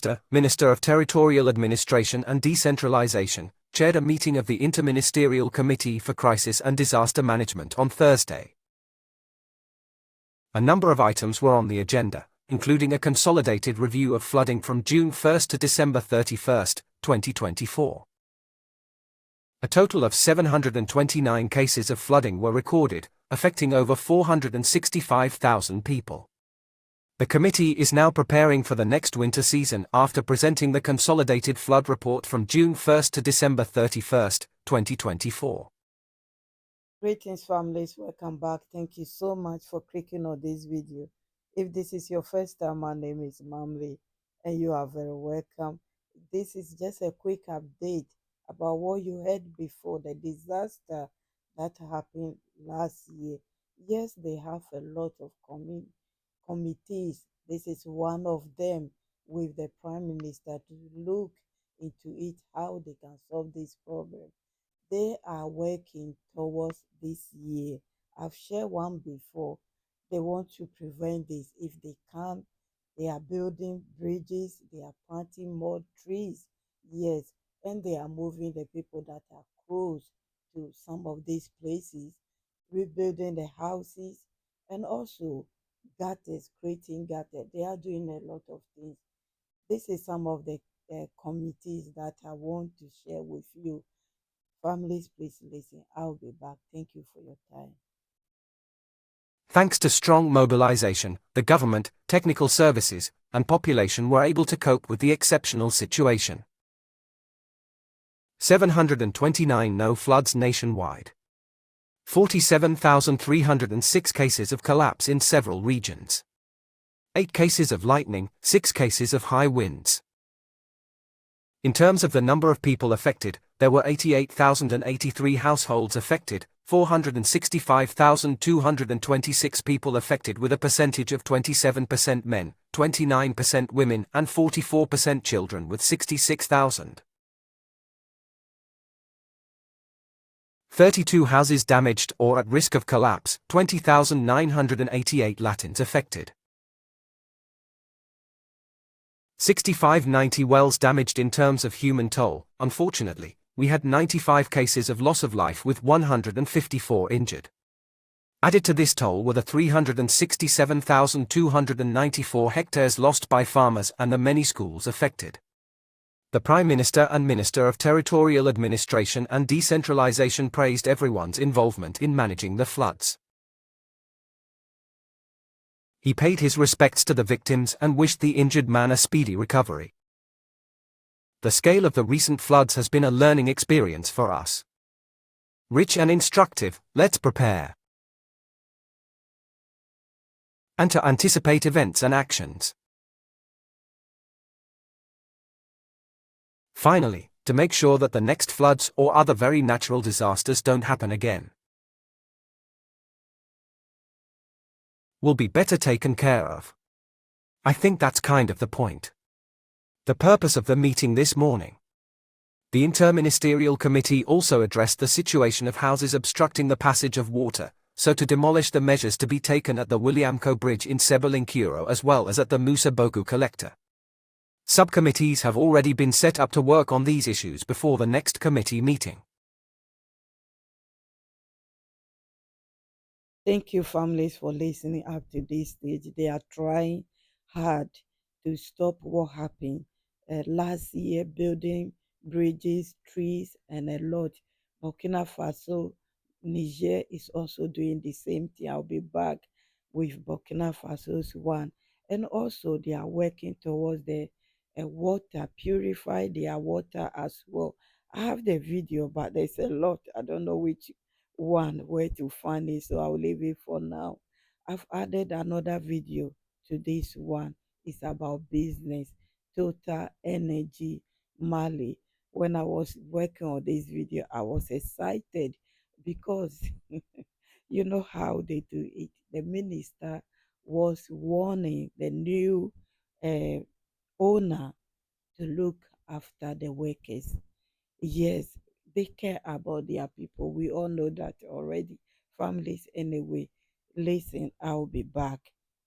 Minister, Minister of Territorial Administration and Decentralization, chaired a meeting of the Interministerial Committee for Crisis and Disaster Management on Thursday. A number of items were on the agenda, including a consolidated review of flooding from June 1 to December 31, 2024. A total of 729 cases of flooding were recorded, affecting over 465,000 people. The committee is now preparing for the next winter season after presenting the consolidated flood report from June 1 to December 31, 2024. Greetings, families. Welcome back. Thank you so much for clicking on this video. If this is your first time, my name is Mamli, and you are very welcome. This is just a quick update about what you heard before, the disaster that happened last year. Yes, they have a lot of committees. This is one of them, with the Prime Minister to look into it, how they can solve this problem. They are working towards this year. I've shared one before. They want to prevent this if they can. They are building bridges, they are planting more trees, yes, and they are moving the people that are close to some of these places, rebuilding the houses, and also gutters, creating gutters. They are doing a lot of things. This is some of the committees that I want to share with you. Families, please listen. I'll be back. Thank you for your time. Thanks to strong mobilization, the government, technical services, and population were able to cope with the exceptional situation. 729 no floods nationwide. 47,306 cases of collapse in several regions. 8 cases of lightning, 6 cases of high winds. In terms of the number of people affected, there were 88,083 households affected, 465,226 people affected, with a percentage of 27% men, 29% women and 44% children, with 66,000. 32 houses damaged or at risk of collapse, 20,988 Latins affected. 6,590 wells damaged. In terms of human toll, unfortunately, we had 95 cases of loss of life with 154 injured. Added to this toll were the 367,294 hectares lost by farmers and the many schools affected. The Prime Minister and Minister of Territorial Administration and Decentralization praised everyone's involvement in managing the floods. He paid his respects to the victims and wished the injured man a speedy recovery. The scale of the recent floods has been a learning experience for us. Rich and instructive, let's prepare and to anticipate events and actions. Finally, to make sure that the next floods or other very natural disasters don't happen again, will be better taken care of. I think that's kind of the point. The purpose of the meeting this morning. The Interministerial Committee also addressed the situation of houses obstructing the passage of water, so to demolish the measures to be taken at the Williamco Bridge in Sebelinkuro as well as at the Musa Boku Collector. Subcommittees have already been set up to work on these issues before the next committee meeting. Thank you, families, for listening up to this stage. They are trying hard to stop what happened last year, building bridges, trees, and a lot. Burkina Faso, Niger is also doing the same thing. I'll be back with Burkina Faso's one. And also, they are working towards the water, purify their water as well. I have the video, but there's a lot. I don't know which one where to find it, so I'll leave it for now. I've added another video to this one. It's about business, Total Energy Mali. When I was working on this video, I was excited because you know how they do it. The minister was warning the new uh, owner to look after the workers. Yes, they care about their people. We all know that already. Families, anyway. Listen, I'll be back.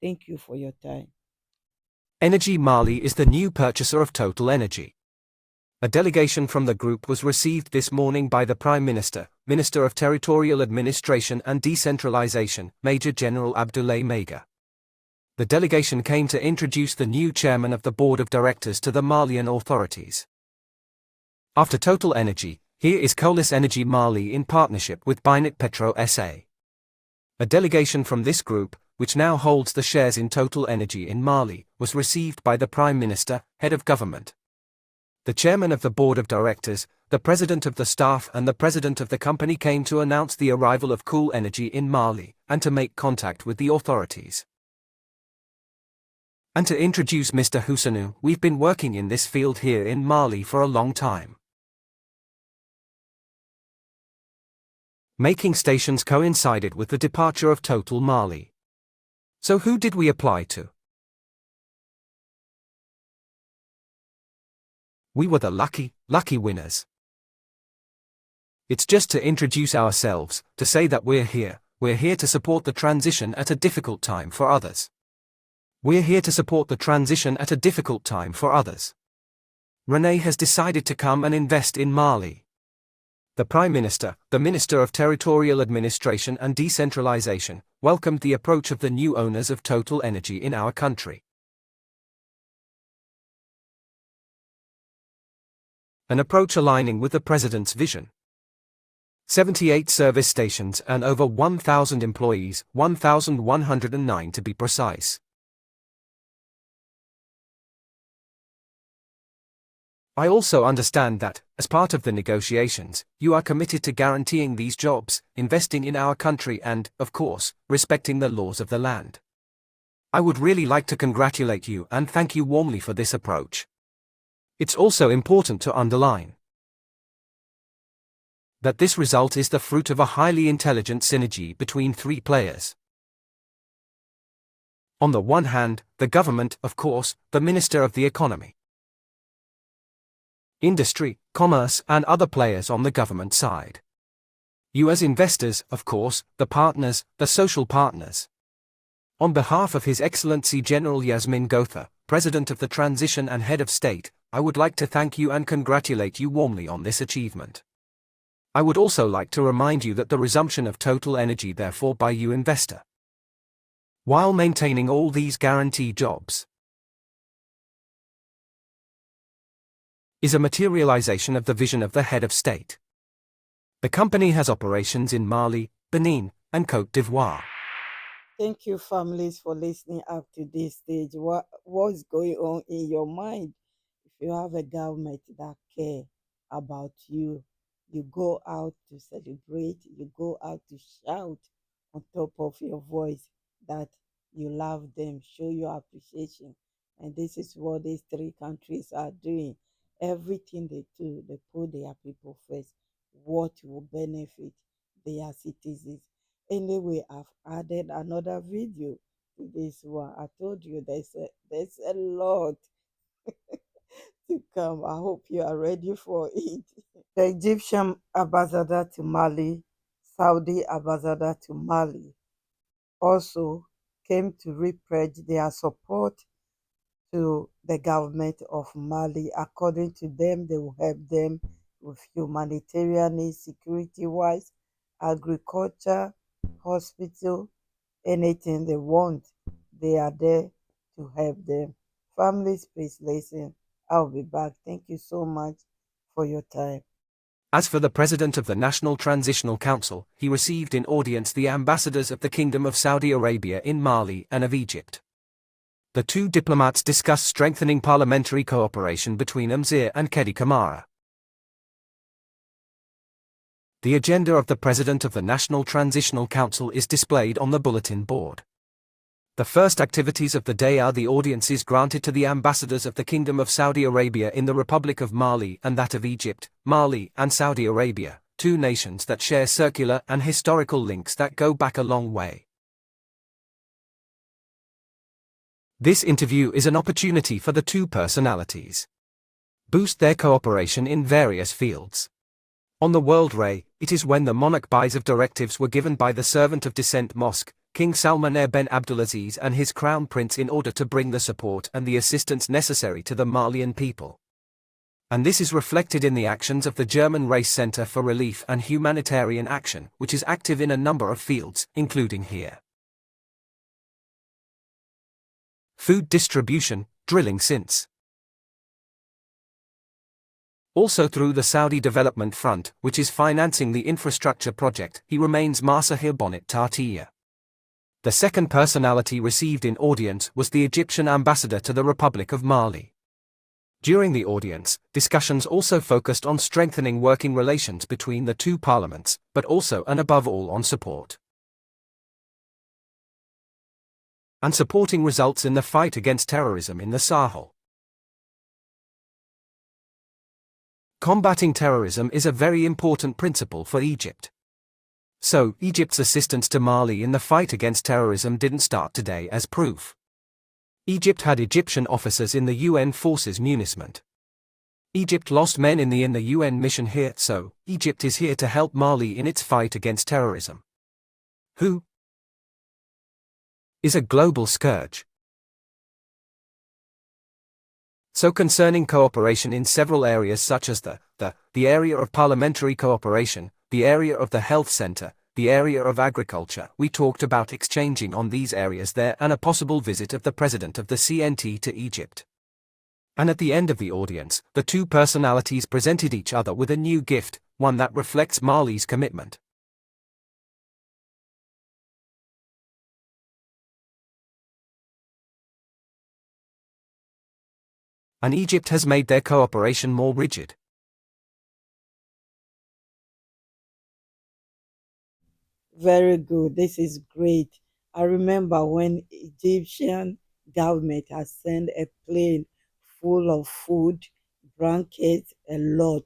Thank you for your time. Energy Mali is the new purchaser of Total Energy. A delegation from the group was received this morning by the Prime Minister, Minister of Territorial Administration and Decentralization, Major General Abdoulaye Maga. The delegation came to introduce the new chairman of the board of directors to the Malian authorities. After Total Energy, here is Colas Energy Mali in partnership with Binet Petro SA. A delegation from this group, which now holds the shares in Total Energy in Mali, was received by the Prime Minister, head of government. The chairman of the board of directors, the president of the staff and the president of the company came to announce the arrival of Cool Energy in Mali, and to make contact with the authorities. And to introduce Mr. Houssainou, we've been working in this field here in Mali for a long time. Making stations coincided with the departure of Total Mali. So who did we apply to? We were the lucky winners. It's just to introduce ourselves, to say that we're here to support the transition at a difficult time for others. We're here to support the transition at a difficult time for others. René has decided to come and invest in Mali. The Prime Minister, the Minister of Territorial Administration and Decentralization, welcomed the approach of the new owners of Total Energy in our country. An approach aligning with the President's vision. 78 service stations and over 1,000 employees, 1,109 to be precise. I also understand that, as part of the negotiations, you are committed to guaranteeing these jobs, investing in our country and, of course, respecting the laws of the land. I would really like to congratulate you and thank you warmly for this approach. It's also important to underline that this result is the fruit of a highly intelligent synergy between three players. On the one hand, the government, of course, the Minister of the Economy, Industry, Commerce and other players on the government side. You as investors, of course, the partners, the social partners. On behalf of His Excellency General Yasmin Gotha, President of the Transition and Head of State, I would like to thank you and congratulate you warmly on this achievement. I would also like to remind you that the resumption of Total Energy therefore by you investor, while maintaining all these guaranteed jobs, is a materialization of the vision of the head of state. The company has operations in Mali, Benin, and Côte d'Ivoire. Thank you, families, for listening up to this stage. What's going on in your mind? If you have a government that care about you, you go out to celebrate, you go out to shout on top of your voice that you love them, show your appreciation. And this is what these three countries are doing. Everything they do, they put their people first. What will benefit their citizens? Anyway, I've added another video to this one. I told you there's a lot to come. I hope you are ready for it. The Egyptian ambassador to Mali, Saudi ambassador to Mali, also came to repledge their support to the government of Mali. According to them, they will help them with humanitarian needs, security-wise, agriculture, hospital, anything they want. They are there to help them. Families, please listen. I'll be back. Thank you so much for your time. As for the President of the National Transitional Council, he received in audience the ambassadors of the Kingdom of Saudi Arabia in Mali and of Egypt. The two diplomats discussed strengthening parliamentary cooperation between Mzir and Kedi Kamara. The agenda of the President of the National Transitional Council is displayed on the bulletin board. The first activities of the day are the audiences granted to the ambassadors of the Kingdom of Saudi Arabia in the Republic of Mali and that of Egypt, Mali and Saudi Arabia, two nations that share circular and historical links that go back a long way. This interview is an opportunity for the two personalities boost their cooperation in various fields. On the World Ray, it is when the monarch buys of directives were given by the servant of Descent Mosque, King Salman bin Abdulaziz and his crown prince in order to bring the support and the assistance necessary to the Malian people. And this is reflected in the actions of the German Race Center for Relief and Humanitarian Action, which is active in a number of fields, including here. Food distribution, drilling since. Also through the Saudi Development Front, which is financing the infrastructure project, he remains Masahir Bonnet Tartiya. The second personality received in audience was the Egyptian ambassador to the Republic of Mali. During the audience, discussions also focused on strengthening working relations between the two parliaments, but also and above all on support and supporting results in the fight against terrorism in the Sahel. Combating terrorism is a very important principle for Egypt. So, Egypt's assistance to Mali in the fight against terrorism didn't start today as proof. Egypt had Egyptian officers in the UN forces muniment. Egypt lost men in the UN mission here, so Egypt is here to help Mali in its fight against terrorism. Who is a global scourge. So concerning cooperation in several areas such as the area of parliamentary cooperation, the area of the health center, the area of agriculture, we talked about exchanging on these areas there and a possible visit of the president of the CNT to Egypt. And at the end of the audience, the two personalities presented each other with a new gift, one that reflects Mali's commitment. And Egypt has made their cooperation more rigid. Very good. This is great. I remember when Egyptian government has sent a plane full of food, blankets, a lot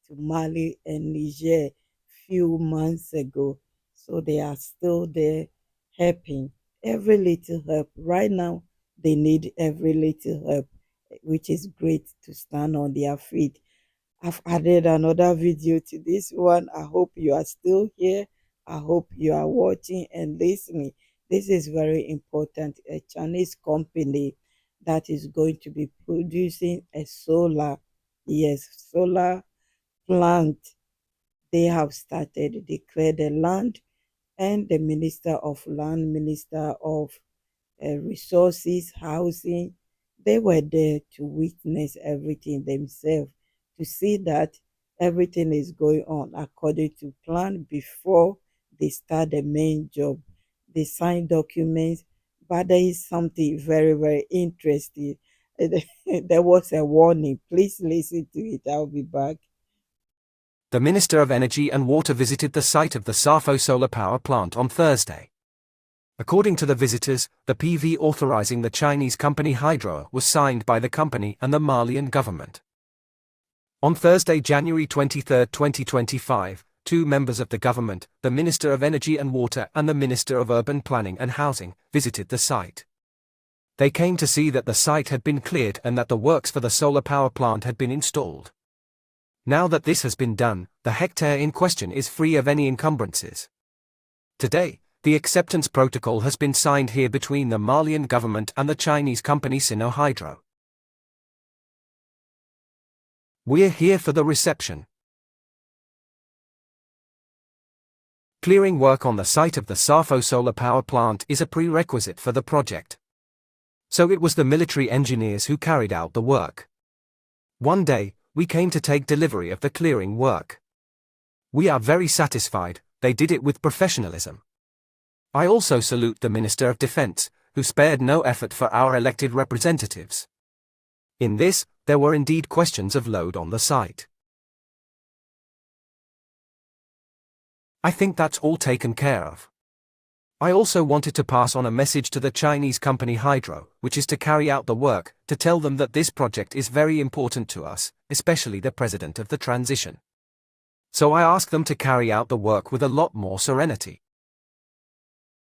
to Mali and Niger few months ago. So they are still there helping. Every little help. Right now, they need every little help, which is great to stand on their feet. I've added another video to this one. I hope you are still here. I hope you are watching and listening. This is very important. A Chinese company that is going to be producing a solar plant. They have started, declared the land, and the Minister of Land, Minister of Resources, Housing, they were there to witness everything themselves, to see that everything is going on according to plan before they start the main job. They sign documents, but there is something very, very interesting. There was a warning. Please listen to it. I'll be back. The Minister of Energy and Water visited the site of the Safo solar power plant on Thursday. According to the visitors, the PV authorizing the Chinese company Hydro was signed by the company and the Malian government. On Thursday, January 23, 2025, two members of the government, the Minister of Energy and Water and the Minister of Urban Planning and Housing, visited the site. They came to see that the site had been cleared and that the works for the solar power plant had been installed. Now that this has been done, the hectare in question is free of any encumbrances. Today, the acceptance protocol has been signed here between the Malian government and the Chinese company Sino Hydro. We're here for the reception. Clearing work on the site of the Safo solar power plant is a prerequisite for the project. So it was the military engineers who carried out the work. One day, we came to take delivery of the clearing work. We are very satisfied, they did it with professionalism. I also salute the Minister of Defense, who spared no effort for our elected representatives. In this, there were indeed questions of load on the site. I think that's all taken care of. I also wanted to pass on a message to the Chinese company Hydro, which is to carry out the work, to tell them that this project is very important to us, especially the President of the Transition. So I ask them to carry out the work with a lot more serenity.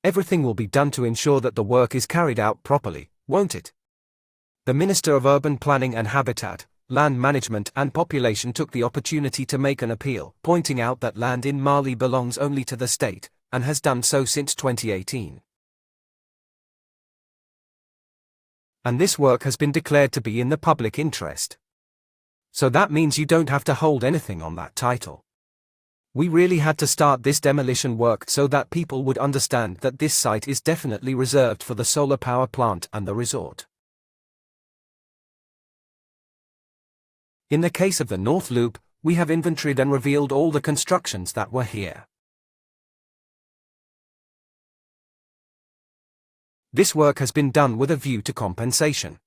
Everything will be done to ensure that the work is carried out properly, won't it? The Minister of Urban Planning and Habitat, Land Management and Population took the opportunity to make an appeal, pointing out that land in Mali belongs only to the state, and has done so since 2018. And this work has been declared to be in the public interest. So that means you don't have to hold anything on that title. We really had to start this demolition work so that people would understand that this site is definitely reserved for the solar power plant and the resort. In the case of the North Loop, we have inventoried and revealed all the constructions that were here. This work has been done with a view to compensation.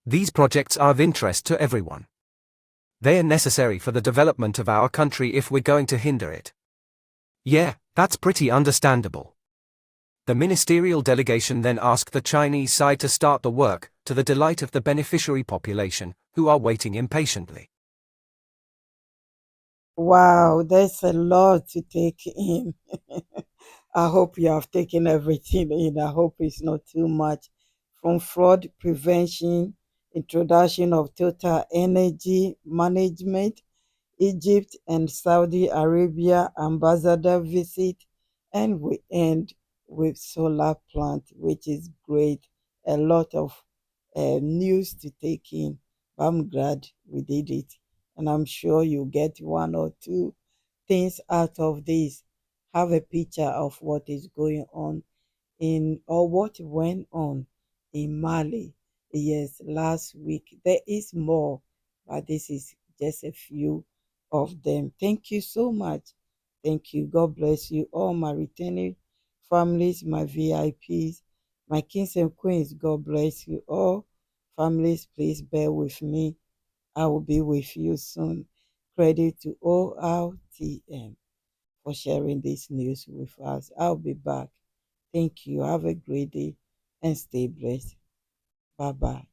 These projects are of interest to everyone. They are necessary for the development of our country if we're going to hinder it. Yeah, that's pretty understandable. The ministerial delegation then asked the Chinese side to start the work, to the delight of the beneficiary population, who are waiting impatiently. Wow, there's a lot to take in. I hope you have taken everything in. I hope it's not too much. From fraud prevention, introduction of total energy management, Egypt and Saudi Arabia ambassador visit, and we end with solar plant, which is great. A lot of news to take in. I'm glad we did it, and I'm sure you get one or two things out of this. Have a picture of what is going on in or what went on in Mali. Yes, last week. There is more, but this is just a few of them. Thank you so much. Thank you. God bless you all, my returning families, my VIPs, my kings and queens. God bless you all. Families, please bear with me. I will be with you soon. Credit to ORTM for sharing this news with us. I'll be back. Thank you. Have a great day and stay blessed. Bye bye.